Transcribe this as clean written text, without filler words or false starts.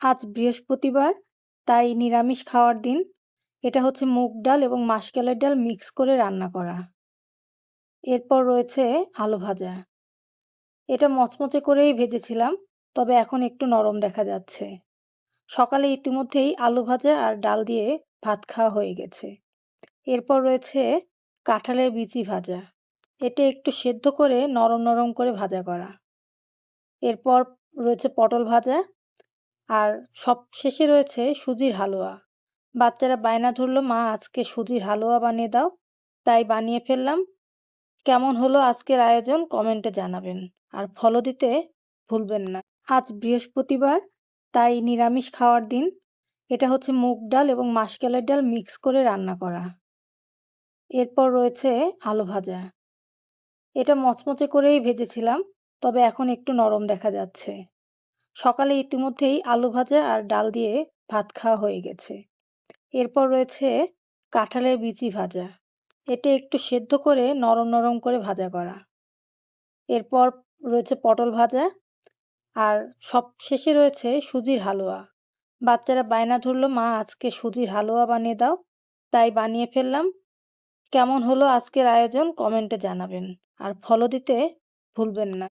আজ বৃহস্পতিবার, তাই নিরামিষ খাওয়ার দিন। এটা হচ্ছে মুগ ডাল এবং মাসকলাই ডাল মিক্স করে রান্না করা। এরপর রয়েছে আলু ভাজা। এটা মচমচে করেই ভেজেছিলাম, তবে এখন একটু নরম দেখা যাচ্ছে। সকালে ইতিমধ্যেই আলু ভাজা আর ডাল দিয়ে ভাত খাওয়া হয়ে গেছে। এরপর রয়েছে কাঁঠালের বিচি ভাজা। এটা একটু সেদ্ধ করে নরম নরম করে ভাজা করা। এরপর রয়েছে পটল ভাজা, আর সবশেষে রয়েছে সুজির হালুয়া। বাচ্চারা বায়না ধরলো, মা আজকে সুজির হালুয়া বানিয়ে দাও, তাই বানিয়ে ফেললাম। কেমন হলো আজকের আয়োজন কমেন্টে জানাবেন, আর ফলো দিতে ভুলবেন না। আজ বৃহস্পতিবার, তাই নিরামিষ খাওয়ার দিন। এটা হচ্ছে মুগ ডাল এবং মাসকলাই ডাল মিক্স করে রান্না করা। এরপর রয়েছে আলু ভাজা। এটা মচমচে করেই ভেজেছিলাম, তবে এখন একটু নরম দেখা যাচ্ছে। সকালে ইতিমধ্যেই আলু ভাজা আর ডাল দিয়ে ভাত খাওয়া হয়ে গেছে। এরপর রয়েছে কাঁঠালের বিচি ভাজা। এটা একটু সেদ্ধ করে নরম নরম করে ভাজা করা। এরপর রয়েছে পটল ভাজা, আর সবশেষে রয়েছে সুজির হালুয়া। বাচ্চারা বায়না ধরলো, মা আজকে সুজির হালুয়া বানিয়ে দাও, তাই বানিয়ে ফেললাম। কেমন হলো আজকের আয়োজন কমেন্টে জানাবেন, আর ফলো দিতে ভুলবেন না।